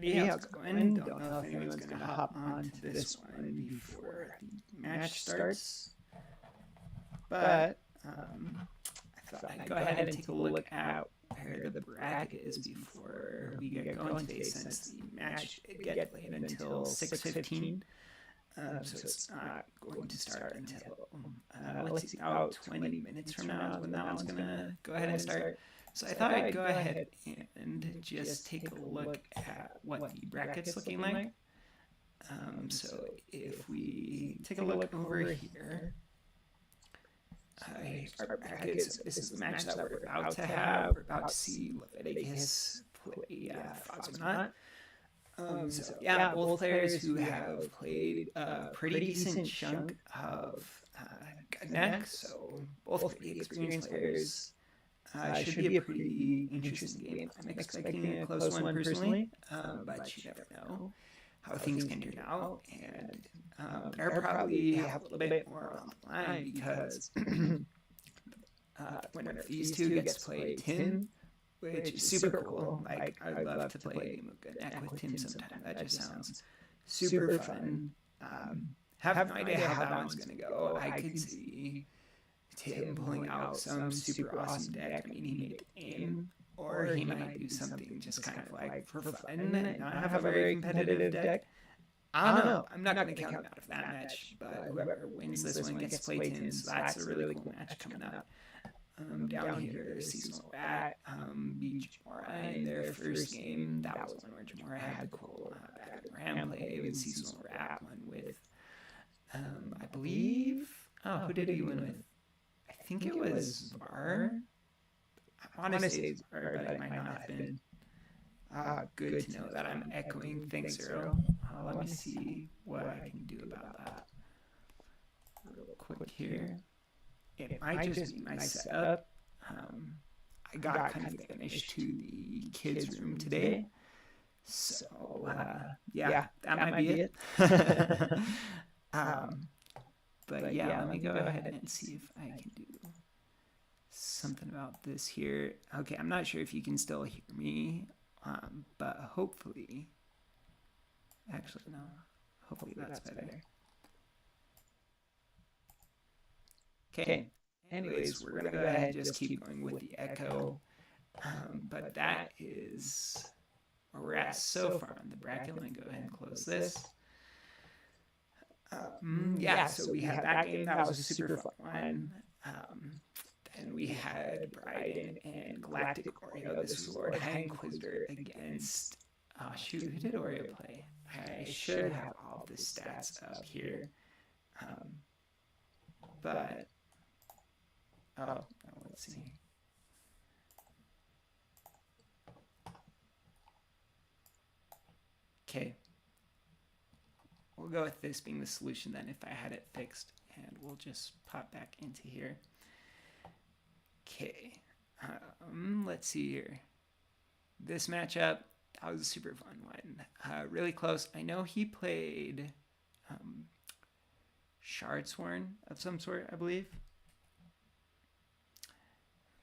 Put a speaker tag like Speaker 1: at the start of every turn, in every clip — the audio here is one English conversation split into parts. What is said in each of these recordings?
Speaker 1: Hey, how's it going? Don't know if anyone's going to hop onto this one before the match starts, but I thought I'd go ahead and take a look at where the bracket is before we get going today, since the match did get played until 6:15. So it's not going to start until, let's see, about 20 minutes from now is when that one's going to go ahead and start. So I thought I'd go ahead and just take a look at what the bracket's looking like. So if we take a look over here, our brackets, this is the match that we're about to have. We're about to see Leviticus play Fozmonot. So yeah, both players who have played a pretty decent chunk of neck, so both pretty experienced players. Should be a pretty interesting game. I'm expecting a close one personally, but you never know how things can turn out. And they'll probably have a little bit more on the line because when these two gets to play Tim, which is super cool. Like, I'd love to play a game of good neck with Tim sometime. That just sounds super fun. Have no idea how that one's going to go. I could see Tim pulling out some super awesome deck. I mean, he made the game, or he might do something just kind of like for fun and not have a very competitive deck. I don't know. I'm not going to count him out of that match, but whoever wins this one gets to play Tim, so that's a really cool match coming up. Down here, Seasonal Rat beat Jamora in their first game. That was one where Jamora had the cool back ram play, and Seasonal Rat won with, I believe, who did he win with? I think it was Var. I want to say it's Var, but it might not have been. Good to know that I'm echoing. Thanks, Earl. Let me see what I can do about that real quick here. It might just be my setup. I got kind of finished to the kids' room today. So, yeah, that might be it. But yeah, let me go ahead and see if I can do something about this here. Okay, I'm not sure if you can still hear me, but hopefully, actually, no, hopefully that's better. Okay, anyways, we're going to go ahead and just keep going with the echo, but that is where we're at so far on the bracket. Let me go ahead and close this. Yeah, so we had that game. That was a super fun one. Then we had Bryden and Galactic Oreo. This was Lord High Inquisitor against... Oh, shoot, who did Oreo play? I should have all the stats up here. But... Oh, let's see. Okay. We'll go with this being the solution then if I had it fixed, and we'll just pop back into here. Okay, let's see here. This matchup, that was a super fun one. Really close. I know he played Shardsworn of some sort, I believe.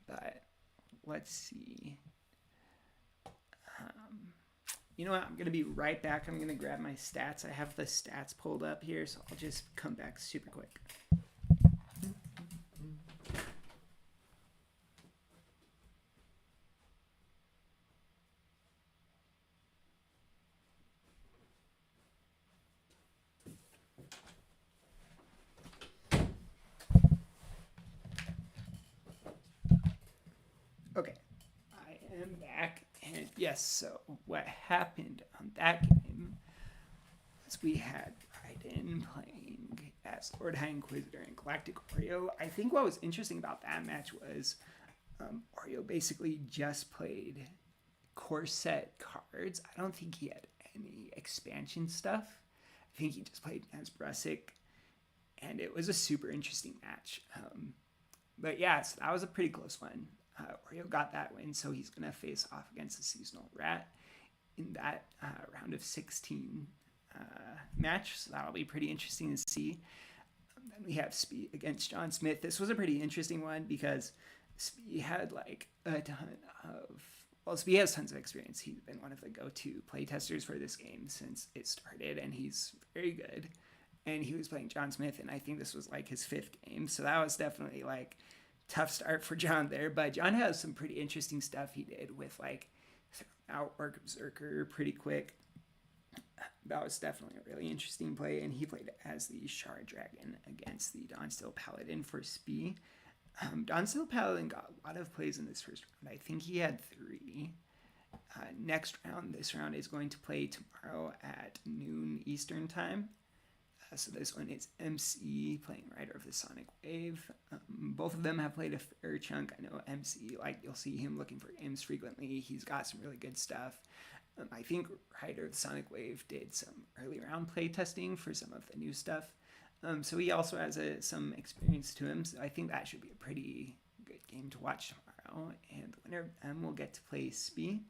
Speaker 1: But let's see. You know what? I'm going to be right back. I'm going to grab my stats. I have the stats pulled up here, so I'll just come back super quick. Okay, I am back. And yes, so what happened on that game was we had Bryden playing as Lord High Inquisitor and Galactic Oreo. I think what was interesting about that match was Oreo basically just played core set cards. I don't think he had any expansion stuff. I think he just played as Brusic, and it was a super interesting match. But yeah, so that was a pretty close one. Oreo got that win, so he's going to face off against the Seasonal Rat in that round of 16 match, so that'll be pretty interesting to see. Then we have Speed against John Smith. This was a pretty interesting one because Speed had like a ton of well, Spee has tons of experience. He's been one of the go-to playtesters for this game since it started, and he's very good. And he was playing John Smith, and I think this was like his 5th game, so that was definitely like tough start for John there. But John has some pretty interesting stuff he did with like out Orc Berserker pretty quick. That was definitely a really interesting play, and he played as the Shard Dragon against the Dawnsteel Paladin for Spee. Dawnsteel Paladin got a lot of plays in this first round. I think he had 3. Next round, this round is going to play tomorrow at noon Eastern time. So this one is MC playing Rider of the Sonic Wave. Both of them have played a fair chunk. I know MC, like you'll see him looking for games frequently. He's got some really good stuff. I think Rider of the Sonic Wave did some early round play testing for some of the new stuff. So he also has some experience to him. So I think that should be a pretty good game to watch tomorrow. And the winner of them will get to play Spee.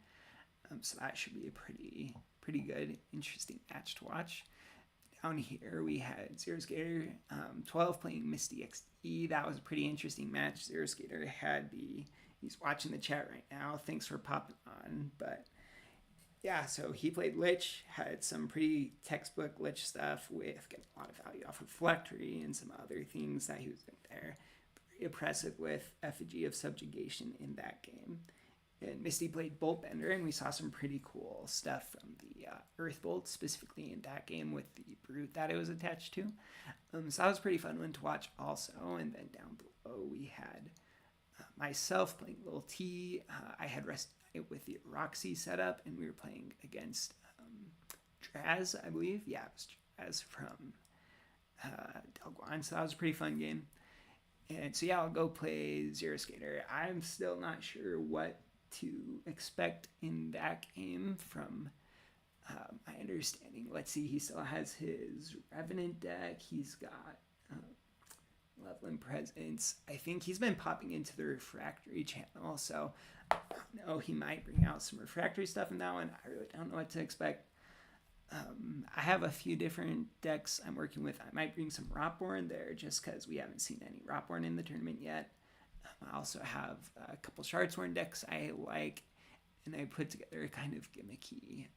Speaker 1: So that should be a pretty good, interesting match to watch. Down here we had Zero Skater 12 playing Misty XD. That was a pretty interesting match. Zero Skater he's watching the chat right now. Thanks for popping on. But yeah, so he played Lich, had some pretty textbook Lich stuff with getting a lot of value off of Phylactery and some other things that he was doing there. Very impressive with Effigy of Subjugation in that game. And Misty played Boltbender, and we saw some pretty cool stuff from the Earthbolt, specifically in that game with the Brute that it was attached to. So that was a pretty fun one to watch also. And then down below we had myself playing Lil T. I had Rest Night with the Roxy setup, and we were playing against Draz, I believe. Yeah, it was Draz from Delguan, so that was a pretty fun game. And so yeah, I'll go play Zero Skater. I'm still not sure what to expect in that game from my understanding. Let's see, he still has his Revenant deck. He's got Leveling Presence. I think he's been popping into the Refractory channel, so I don't know, he might bring out some Refractory stuff in that one. I really don't know what to expect. I have a few different decks I'm working with. I might bring some Rotborn there just because we haven't seen any Rotborn in the tournament yet. I also have a couple Shardsworn decks I like, and I put together a kind of gimmicky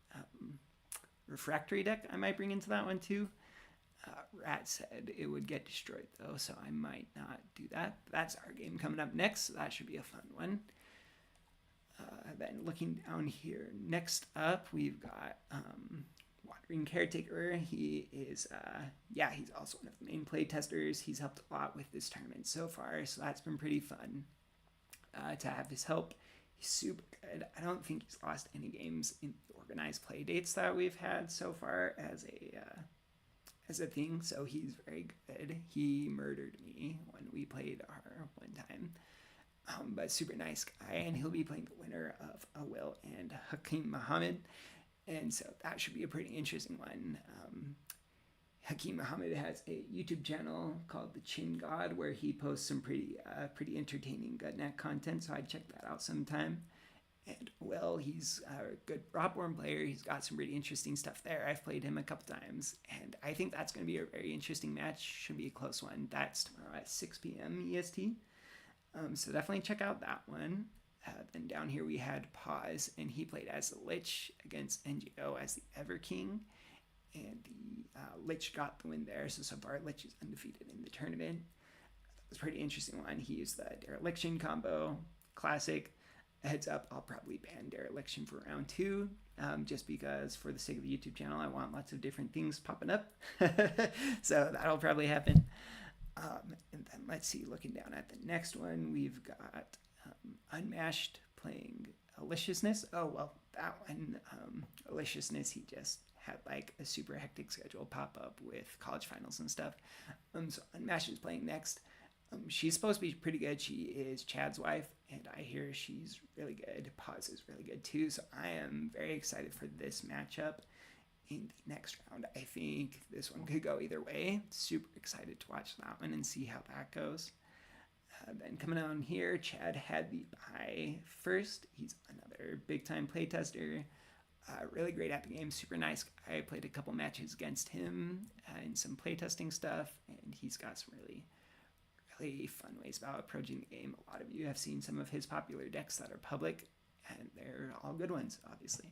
Speaker 1: Refractory deck I might bring into that one too. Rat said it would get destroyed though, so I might not do that. That's our game coming up next, so that should be a fun one. Then looking down here, next up we've got Wandering Caretaker. He is, he's also one of the main play testers. He's helped a lot with this tournament so far, so that's been pretty fun to have his help. He's super good. I don't think he's lost any games in the organized play dates that we've had so far as a thing, so he's very good. He murdered me when we played our one time. But super nice guy, and he'll be playing the winner of Will and Hakeem Muhammad. And so that should be a pretty interesting one. Hakeem Muhammad has a YouTube channel called The Chin God, where he posts some pretty entertaining Gutneck content, so I'd check that out sometime. And Will, he's a good Rotborn player. He's got some really interesting stuff there. I've played him a couple times, and I think that's going to be a very interesting match. Should be a close one. That's tomorrow at 6 p.m. EST. So definitely check out that one. Then down here we had Pause, and he played as the Lich against NGO as the Everking, and the Lich got the win there. So far Lich is undefeated in the tournament. That was a pretty interesting one. He used the Dereliction combo, classic. Heads up, I'll probably ban Dereliction for round 2, just because for the sake of the YouTube channel, I want lots of different things popping up. So that'll probably happen. And then let's see, looking down at the next one, we've got Unmashed playing Aliciousness. Oh, well, that one, Aliciousness, he just had like a super hectic schedule pop up with college finals and stuff. So Unmashed is playing next. She's supposed to be pretty good. She is Chad's wife, and I hear she's really good. Pause is really good too, so I am very excited for this matchup in the next round. I think this one could go either way. Super excited to watch that one and see how that goes. Then coming on here, Chad had the bye first. He's another big-time playtester. Really great at the game, super nice guy. I played a couple matches against him and some playtesting stuff, and he's got some really fun ways about approaching the game. A lot of you have seen some of his popular decks that are public, and they're all good ones, obviously.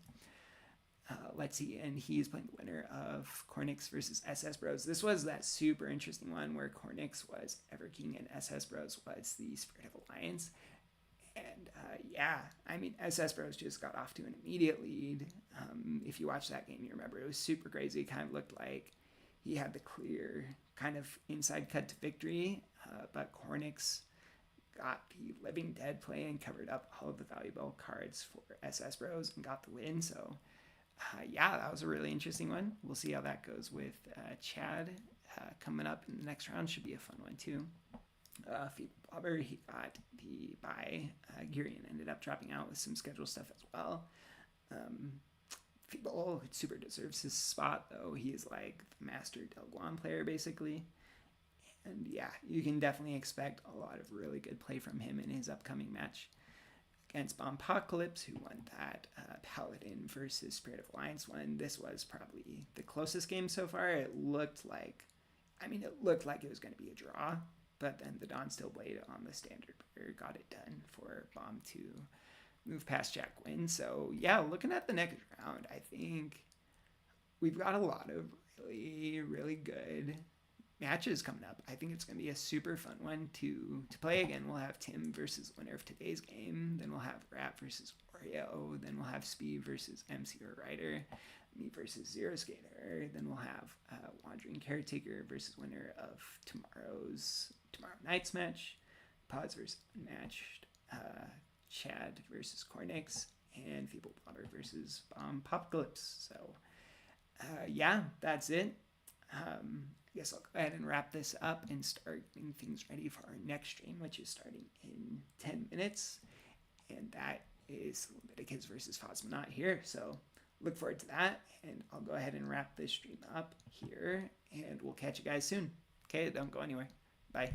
Speaker 1: Let's see, and he's playing the winner of Cornix versus SS Bros. This was that super interesting one where Cornix was Ever King and SS Bros was the Spirit of Alliance. And yeah, I mean, SS Bros just got off to an immediate lead. If you watch that game, you remember it was super crazy. It kind of looked like he had the clear kind of inside cut to victory, but Cornix got the Living Dead play and covered up all of the valuable cards for SS Bros and got the win. So yeah, that was a really interesting one. We'll see how that goes with Chad coming up in the next round. Should be a fun one too. Feeble Bobber, he got the bye. Girian ended up dropping out with some schedule stuff as well. Feeble super deserves his spot though. He is like the master Del Guan player basically. And yeah, you can definitely expect a lot of really good play from him in his upcoming match against Bompocalypse, who won that Paladin versus Spirit of Alliance one. This was probably the closest game so far. It looked like it was going to be a draw, but then the Dawn Still Blade on the standard player got it done for Bomb to move past Jack Win. So yeah, looking at the next round, I think we've got a lot of really, really good matches coming up. I think it's going to be a super fun one to play again. We'll have Tim versus winner of today's game. Then we'll have Rat versus Wario. Then we'll have Speed versus MC or Ryder. Me versus Zero Skater. Then we'll have Wandering Caretaker versus winner of tomorrow night's match. Pods versus Unmatched. Chad versus Cornix. And Feeble Blobber versus Bompocalypse. So yeah, that's it. I guess I'll go ahead and wrap this up and start getting things ready for our next stream, which is starting in 10 minutes. And that is Leviticus versus Fozmonot here. So look forward to that. And I'll go ahead and wrap this stream up here. And we'll catch you guys soon. Okay, don't go anywhere. Bye.